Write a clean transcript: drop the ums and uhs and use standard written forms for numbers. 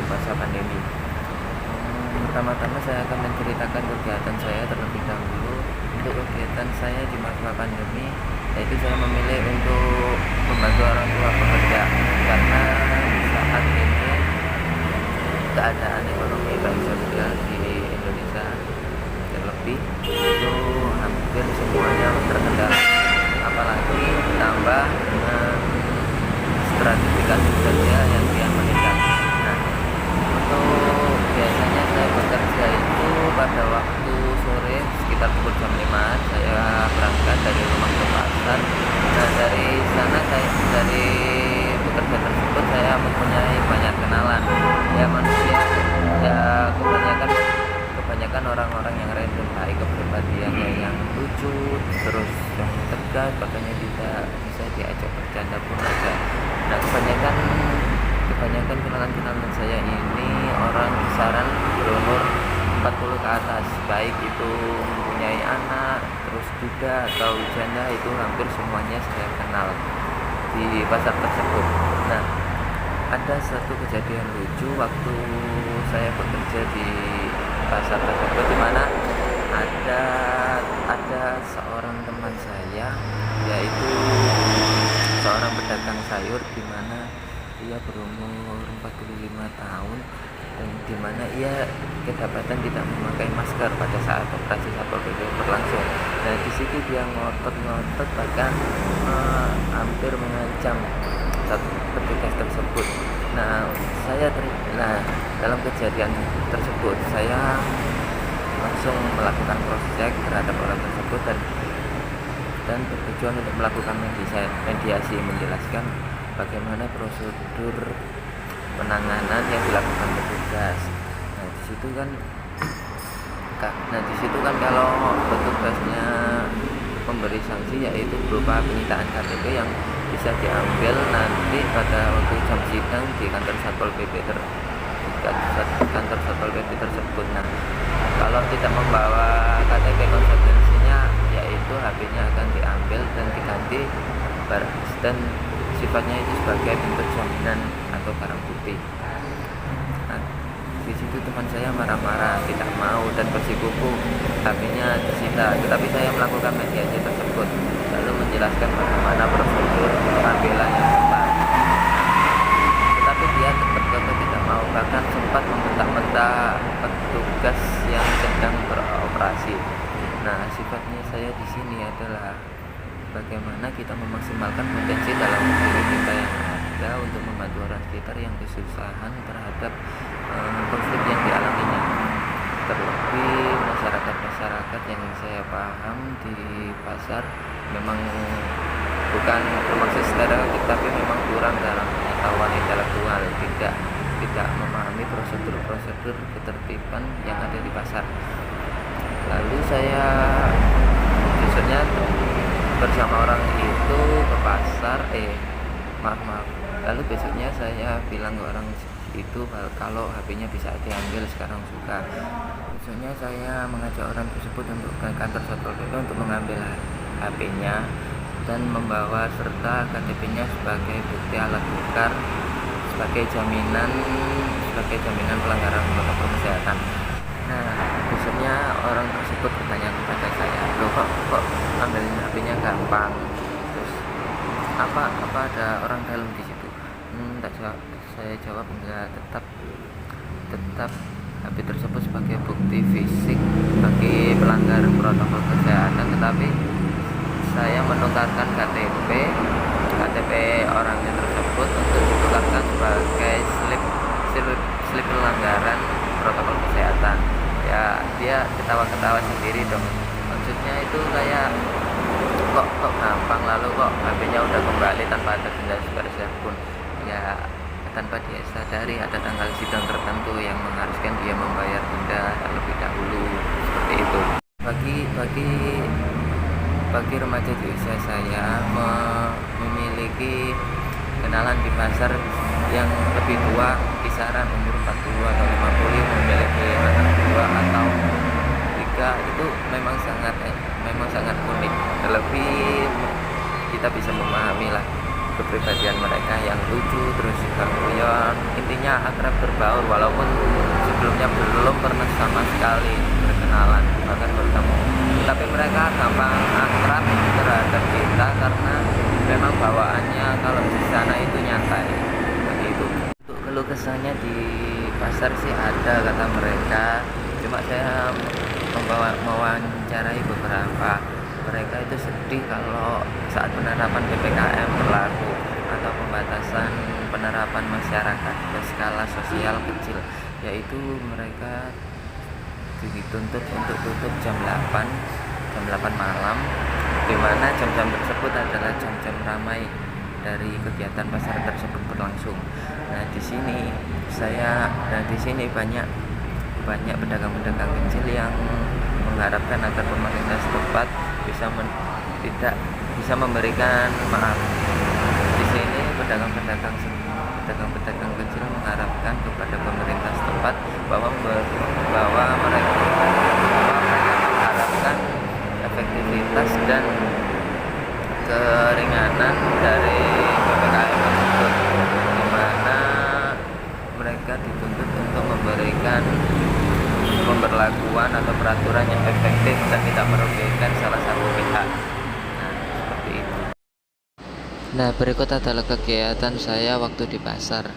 masa pandemi. Pertama-tama saya akan menceritakan kegiatan saya terlebih dahulu. Untuk kegiatan saya di masa pandemi, yaitu saya memilih untuk membantu orang tua bekerja, karena saat ini keadaan ekonomi bagi sosial di Indonesia terlebih itu hampir semuanya terkendala, apalagi ditambah dengan stratifikasi sosial yang kian meningkat. Nah, untuk biasanya saya bekerja itu pada waktu sore sekitar pukul jam 5 saya berangkat dari rumah ke pasar. Nah, dari sana dari bekerja tersebut saya mempunyai banyak kenalan ya, manusia ya, kebanyakan orang-orang yang random, baik kepribadiannya yang lucu, terus yang tegas, bahkan tidak bisa diajak bercanda pun ada. Nah, kebanyakan kenalan-kenalan saya ini orang kisaran berumur 40 ke atas, baik itu mempunyai anak, terus duda atau janda, itu hampir semuanya saya kenal di pasar tersebut. Nah, ada satu kejadian lucu waktu saya bekerja di pasar tersebut, di mana ada seorang teman saya, yaitu seorang pedagang sayur, di mana ia berumur 45 tahun, dan di mana ia kedapatan tidak memakai masker pada saat operasi Satpol PP berlangsung. Nah, di situ dia ngotot-ngotot, bahkan hampir mengancam satu petugas tersebut. Nah, dalam kejadian tersebut saya langsung melakukan cross check terhadap orang tersebut, dan bertujuan untuk melakukan mediasi, menjelaskan bagaimana prosedur penanganan yang dilakukan petugas. Nah, di situ kan kalau petugasnya memberi sanksi, yaitu berupa penyitaan KTP yang bisa diambil nanti pada waktu jam sidang di kantor Satpol PP tersebut. Nah, kalau tidak membawa KTP konsekuensinya yaitu HP-nya akan diambil dan diganti, dan sifatnya itu sebagai bentuk jaminan atau barang bukti. Nah, di situ teman saya marah-marah, tidak mau, dan bersikukuh HP-nya disita. Tetapi saya melakukan mediasi tersebut, lalu menjelaskan bagaimana prosedur pengambilan yang tepat. Tetapi dia tetap tidak mau, bahkan sempat membentak-bentak petugas yang sedang beroperasi. Nah, sifatnya saya di sini adalah bagaimana kita memaksimalkan potensi dalam diri kita yang ada untuk membantu orang sekitar yang kesusahan terhadap konflik yang dialaminya. Terlebih masyarakat yang saya paham di pasar memang bukan bermaksud stereotip, tapi memang kurang dalam pengetahuan intelektual, tidak memahami prosedur ketertiban yang ada di pasar. Lalu saya besoknya bersama orang itu ke pasar, lalu besoknya saya bilang ke orang itu kalau HP-nya bisa diambil sekarang juga. Besoknya saya mengajak orang tersebut untuk ke kantor Satpol PP untuk mengambil HP-nya dan membawa serta KTP-nya sebagai bukti alat tukar, sebagai jaminan pelanggaran protokol kesehatan. Nah, besoknya orang tersebut bertanya kepada saya, loh kok ambilin HP-nya gampang, terus apa ada orang dalam di situ? Saya jawab enggak, tetap HP tersebut sebagai bukti fisik bagi pelanggar protokol kesehatan, tetapi saya menukarkan KTP orangnya tersebut untuk ditukarkan sebagai slip pelanggaran protokol kesehatan. Ya, dia ketawa-ketawa sendiri dong. Maksudnya itu kayak kok gampang, lalu kok HP-nya udah kembali tanpa ada denda sepeser pun. Ya, tanpa dia sadari ada tanggal sidang tertentu yang mengharuskan dia membayar denda terlebih dahulu, seperti itu. Bagi remaja di usia saya memiliki kenalan di pasar yang lebih tua, kisaran umur 40 atau 50, memiliki anak 2 atau 3, itu memang sangat unik. Terlebih kita bisa memahami lah kepribadian mereka yang lucu, terus juga guyon, intinya akrab berbaur, walaupun sebelumnya belum pernah sama sekali berkenalan bahkan bertemu, tapi mereka gampang akrab terhadap kita karena memang bawaannya kalau di sana itu nyantai begitu. Untuk keluh kesahnya di pasar sih ada kata mereka, cuma saya mewawancarai beberapa, mereka itu sedih kalau saat penerapan PPKM berlaku atau pembatasan penerapan masyarakat berskala sosial kecil, yaitu mereka dituntut untuk tutup jam 8 malam, di mana jam-jam tersebut adalah jam-jam ramai dari kegiatan pasar tersebut berlangsung. Nah, di sini banyak pedagang-pedagang kecil yang mengharapkan agar pemerintah setempat tidak bisa memberikan maaf. Di sini pedagang-pedagang kecil mengharapkan kepada pemerintah setempat bahwa mereka mengharapkan efektivitas dan keringanan dari PPKM tersebut, di mana mereka dituntut untuk memberikan pemberlakuan atau peraturan yang efektif dan tidak merugikan salah satu pihak. Nah, seperti itu. Nah, berikut adalah kegiatan saya waktu di pasar.